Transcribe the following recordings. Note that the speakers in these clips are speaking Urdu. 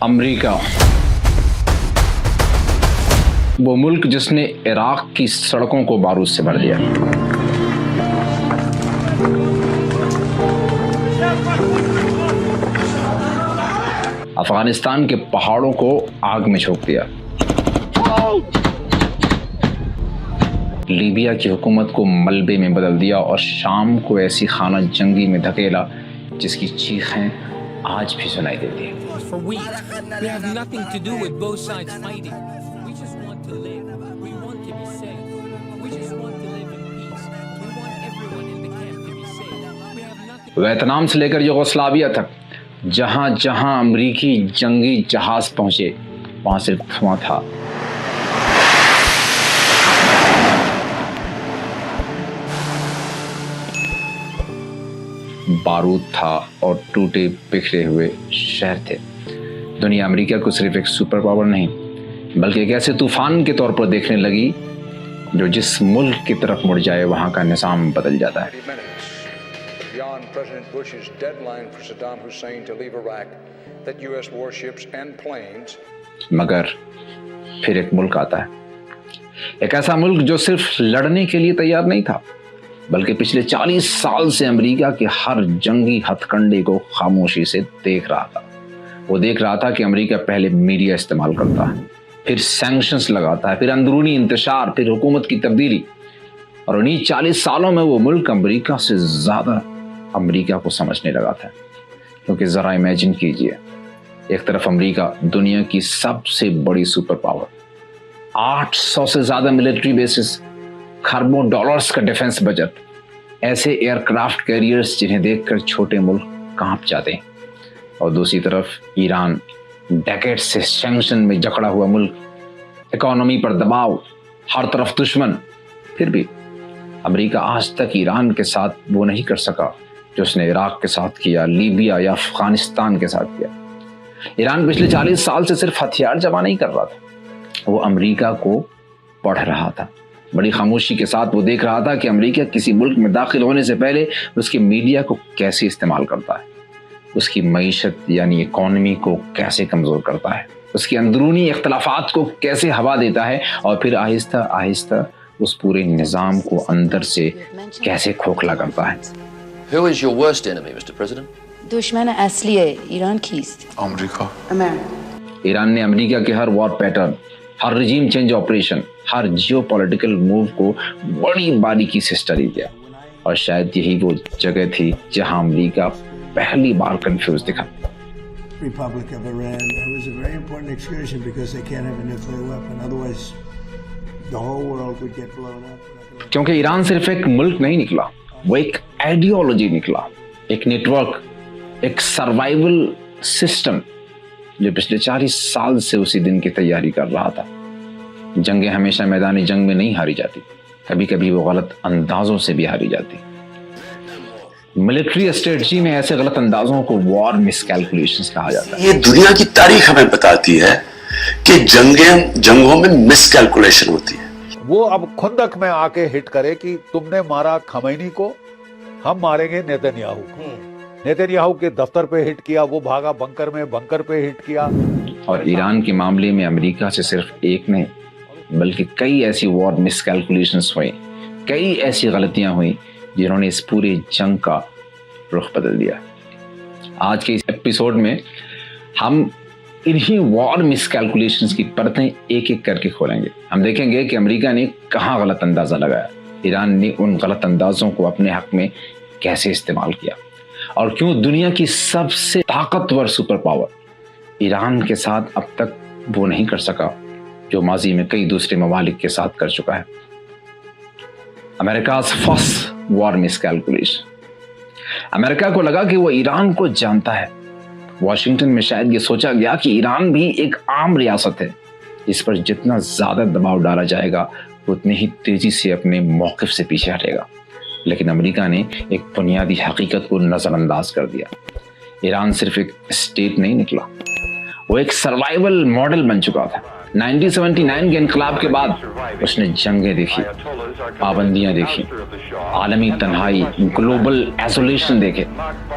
امریکہ، وہ ملک جس نے عراق کی سڑکوں کو بارود سے بھر دیا، افغانستان کے پہاڑوں کو آگ میں جھونک دیا، لیبیا کی حکومت کو ملبے میں بدل دیا اور شام کو ایسی خانہ جنگی میں دھکیلا جس کی چیخیں آج بھی سنائی دیتی ہیں۔ ویتنام سے لے کر یوگوسلاویہ تک جہاں جہاں امریکی جنگی جہاز پہنچے وہاں صرف دھواں تھا، بارود تھا اور ٹوٹے بکھرے ہوئے شہر تھے۔ دنیا امریکہ کو صرف ایک سپر پاور نہیں بلکہ ایک ایسے طوفان کے طور پر دیکھنے لگی جو جس ملک کی طرف مڑ جائے وہاں کا نظام بدل جاتا ہے۔ مگر پھر ایک ملک آتا ہے، ایک ایسا ملک جو صرف لڑنے کے لیے تیار نہیں تھا بلکہ پچھلے 40 سال سے امریکہ کے ہر جنگی ہتھ کنڈے کو خاموشی سے دیکھ رہا تھا۔ وہ دیکھ رہا تھا کہ امریکہ پہلے میڈیا استعمال کرتا ہے، پھر سینکشنز لگاتا ہے، پھر اندرونی انتشار، پھر حکومت کی تبدیلی، اور انہی 40 سالوں میں وہ ملک امریکہ سے زیادہ امریکہ کو سمجھنے لگا تھا۔ کیونکہ ذرا امیجن کیجئے، ایک طرف امریکہ دنیا کی سب سے بڑی سپر پاور، 800 سے زیادہ ملٹری بیسز، کھربوں ڈالرز کا ڈیفنس بجٹ، ایسے ایئر کرافٹ کیریئرز جنہیں دیکھ کر چھوٹے ملک کانپ جاتے ہیں، اور دوسری طرف ایران، ڈیکیڈ سے سینکشن میں جکڑا ہوا ملک، اکانومی پر دباؤ، ہر طرف دشمن۔ پھر بھی امریکہ آج تک ایران کے ساتھ وہ نہیں کر سکا جو اس نے عراق کے ساتھ کیا، لیبیا یا افغانستان کے ساتھ کیا۔ ایران پچھلے 40 سال سے صرف ہتھیار جمع نہیں کر رہا تھا، وہ امریکہ کو پڑھ رہا تھا۔ بڑی خاموشی کے ساتھ وہ دیکھ رہا تھا کہ امریکہ کسی ملک میں داخل ہونے سے پہلے اس کی میڈیا کو کیسے استعمال کرتا ہے، اس کی معیشت یعنی اکانومی کو کیسے کمزور کرتا ہے، اس کی اندرونی اختلافات کو کیسے ہوا دیتا ہے، اور پھر آہستہ آہستہ اس پورے نظام کو اندر سے کیسے کھوکھلا کرتا ہے۔ Who is your worst enemy, Mr. President? دشمن اصلی ایران کیست؟ امریکہ۔ ایران نے امریکہ کے ہر وار پیٹرن، ہر رجیم چینج آپریشن، ہر جیو پولیٹیکل موو کو بڑی باریکی سے اسٹڈی کیا، اور شاید یہی وہ جگہ تھی جہاں امریکہ پہلی بار کنفیوز دکھا۔ Republic of Iran. It was a very important excursion because they can't have a nuclear weapon. Otherwise, the whole world would get blown up. کیونکہ ایران صرف ایک ملک نہیں نکلا، وہ ایک آئیڈیالوجی نکلا، ایک نیٹ ورک، ایک سروائیول سسٹم جو پچھلے 40 سال سے اسی دن کی تیاری کر رہا تھا۔ جنگیں ہمیشہ میدانی جنگ میں نہیں ہاری جاتی، کبھی کبھی وہ غلط اندازوں سے بھی ہاری جاتی۔ ملٹری اسٹریٹجی میں ایسے غلط اندازوں کو وار مس کیلکولیشنز کہا جاتا ہے۔ یہ دنیا کی تاریخ ہمیں بتاتی ہے کہ جنگوں میں مس کیلکولیشن ہوتی ہے۔ وہ اب خندق میں آ کے ہٹ کرے کہ تم نے مارا خمینی کو، ہم ماریں گے نیتن یاہو کے دفتر پہ ہٹ کیا، وہ بھاگا بنکر پہ ہٹ کیا۔ اور ایران کے معاملے میں امریکہ سے صرف ایک نہیں بلکہ کئی ایسی وار مس کیلکولیشنز ہوئیں، کئی ایسی غلطیاں ہوئیں جنہوں نے اس پورے جنگ کا رخ بدل دیا۔ آج کے اس ایپیسوڈ میں ہم انہی وار مس کیلکولیشنز کی پرتیں ایک ایک کر کے کھولیں گے۔ ہم دیکھیں گے کہ امریکہ نے کہاں غلط اندازہ لگایا، ایران نے ان غلط اندازوں کو اپنے حق میں کیسے استعمال کیا، اور کیوں دنیا کی سب سے طاقتور سپر پاور ایران کے ساتھ اب تک وہ نہیں کر سکا جو ماضی میں کئی دوسرے ممالک کے ساتھ کر چکا ہے۔ امریکاز فرسٹ وار مس کیلکولیشن۔ امریکہ کو لگا کہ وہ ایران کو جانتا ہے۔ واشنگٹن میں شاید یہ سوچا گیا کہ ایران بھی ایک عام ریاست ہے جس پر جتنا زیادہ دباؤ ڈالا جائے گا اتنی ہی تیزی سے اپنے موقف سے پیچھے ہٹے گا، لیکن امریکہ نے ایک بنیادی حقیقت کو نظر انداز کر دیا۔ ایران صرف ایک اسٹیٹ نہیں نکلا، وہ ایک سروائیول ماڈل بن چکا تھا۔ 1979 کے انقلاب کے بعد اس نے جنگیں دیکھی، پابندیاں دیکھی، عالمی تنہائی، گلوبل ایزولیشن دیکھے،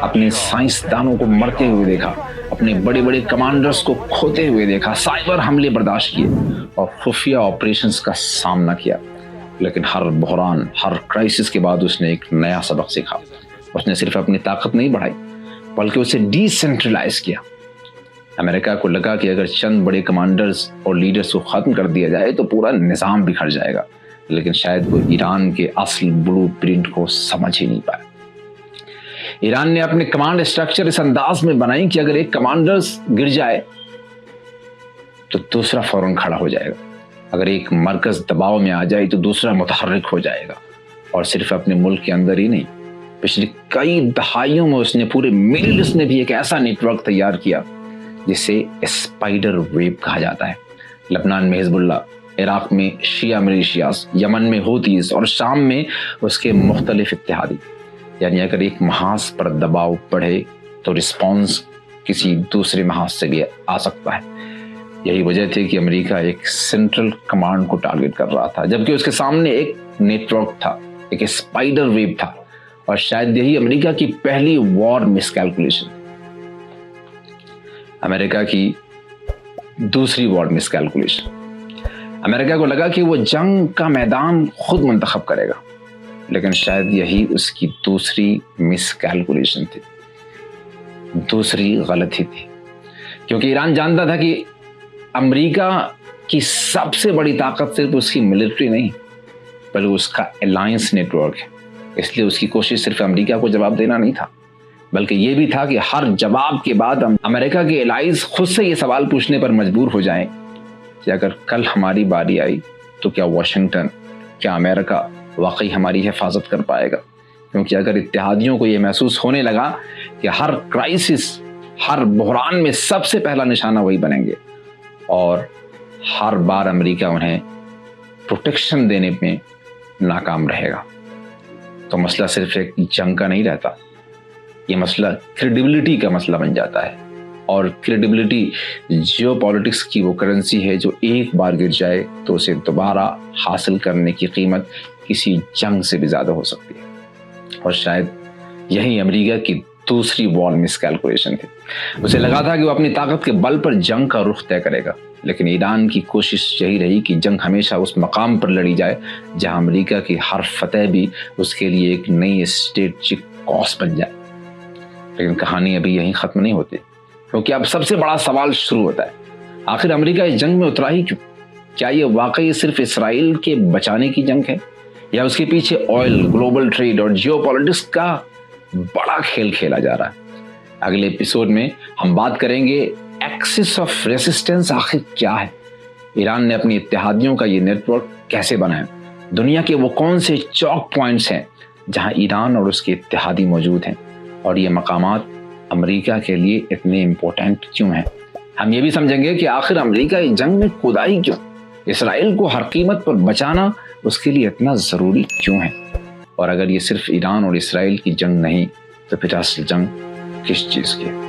اپنے سائنسدانوں کو مرتے ہوئے دیکھا، اپنے بڑے بڑے کمانڈرز کو کھوتے ہوئے دیکھا، سائبر حملے برداشت کیے اور خفیہ آپریشنز کا سامنا کیا. لیکن ہر بحران، ہر کرائسس کے بعد اس نے ایک نیا سبق سیکھا. اس نے صرف اپنی طاقت نہیں بڑھائی بلکہ اسے ڈی سینٹرلائز کیا. امریکہ کو لگا کہ اگر چند بڑے کمانڈرز اور لیڈرز کو ختم کر دیا جائے تو پورا نظام بکھر جائے گا. لیکن شاید وہ ایران کے اصل بلو پرنٹ کو سمجھ ہی نہیں پایا. ایران نے اپنے کمانڈ اسٹرکچر اس انداز میں بنائی کہ اگر ایک کمانڈرز گر جائے تو دوسرا فوراً کھڑا ہو جائے گا. اگر ایک مرکز دباؤ میں آ جائے تو دوسرا متحرک ہو جائے گا. اور صرف اپنے ملک کے اندر ہی نہیں، پچھلی کئی دہائیوں میں اس نے پورے مڈل ایسٹ میں بھی ایک ایسا نیٹ ورک تیار کیا جسے اسپائڈر ویب کہا جاتا ہے. لبنان میں حزب اللہ، عراق میں شیعہ ملیشیاز، یمن میں ہوتیز اور شام میں اس کے مختلف اتحادی. یعنی اگر ایک محاذ پر دباؤ پڑے تو رسپانس کسی دوسرے محاذ سے بھی آ سکتا ہے. یہی وجہ تھی کہ امریکہ ایک سینٹرل کمانڈ کو ٹارگٹ کر رہا تھا جبکہ اس کے سامنے ایک نیٹ ورک تھا، ایک اسپائڈر ویب تھا. اور شاید یہی امریکہ کی پہلی وار مس کیلکولیشن، امریکہ کی دوسری وار مس کیلکولیشن. امریکہ کو لگا کہ وہ جنگ کا میدان خود منتخب کرے گا، لیکن شاید یہی اس کی دوسری مس کیلکولیشن تھی، دوسری غلطی تھی. کیونکہ ایران جانتا تھا کہ امریکہ کی سب سے بڑی طاقت صرف اس کی ملٹری نہیں بلکہ اس کا الائنس نیٹ ورک ہے. اس لیے اس کی کوشش صرف امریکہ کو جواب دینا نہیں تھا بلکہ یہ بھی تھا کہ ہر جواب کے بعد امریکہ کے الائز خود سے یہ سوال پوچھنے پر مجبور ہو جائیں کہ اگر کل ہماری باری آئی تو کیا واشنگٹن، کیا امریکہ واقعی ہماری حفاظت کر پائے گا. کیونکہ اگر اتحادیوں کو یہ محسوس ہونے لگا کہ ہر کرائسس، ہر بحران میں سب سے پہلا نشانہ وہی بنیں گے اور ہر بار امریکہ انہیں پروٹیکشن دینے میں ناکام رہے گا، تو مسئلہ صرف ایک جنگ کا نہیں رہتا، یہ مسئلہ کریڈیبلٹی کا مسئلہ بن جاتا ہے. اور کریڈیبلٹی جیو پالیٹکس کی وہ کرنسی ہے جو ایک بار گر جائے تو اسے دوبارہ حاصل کرنے کی قیمت کسی جنگ سے بھی زیادہ ہو سکتی ہے. اور شاید یہی امریکہ کی دوسری وار مس کیلکولیشن تھی. اسے لگا تھا کہ وہ اپنی طاقت کے بل پر جنگ کا رخ طے کرے گا، لیکن ایران کی کوشش یہی رہی کہ جنگ ہمیشہ اس مقام پر لڑی جائے جہاں امریکہ کی ہر فتح بھی اس کے لیے ایک نئی اسٹریٹجک کاسٹ بن جائے. لیکن کہانی ابھی یہیں ختم نہیں ہوتی، کیونکہ اب سب سے بڑا سوال شروع ہوتا ہے. آخر امریکہ اس جنگ میں اترا ہی کیوں؟ کیا یہ واقعی صرف اسرائیل کے بچانے کی جنگ ہے یا اس کے پیچھے آئل، گلوبل ٹریڈ اور جیو پالیٹکس کا بڑا کھیل کھیلا جا رہا ہے؟ اگلے ایپیسوڈ میں ہم بات کریں گے ایکسس آف ریسسٹنس آخر کیا ہے، ایران نے اپنی اتحادیوں کا یہ نیٹ ورک کیسے بنایا، دنیا کے وہ کون سے چوک پوائنٹس ہیں جہاں ایران اور اس کے اتحادی موجود ہیں، اور یہ مقامات امریکہ کے لیے اتنے امپورٹنٹ کیوں ہیں. ہم یہ بھی سمجھیں گے کہ آخر امریکہ اس جنگ میں کودائی کیوں، اسرائیل کو ہر قیمت پر بچانا اس کے لیے اتنا ضروری کیوں ہے، اور اگر یہ صرف ایران اور اسرائیل کی جنگ نہیں تو پھر اصل جنگ کس چیز کی ہے.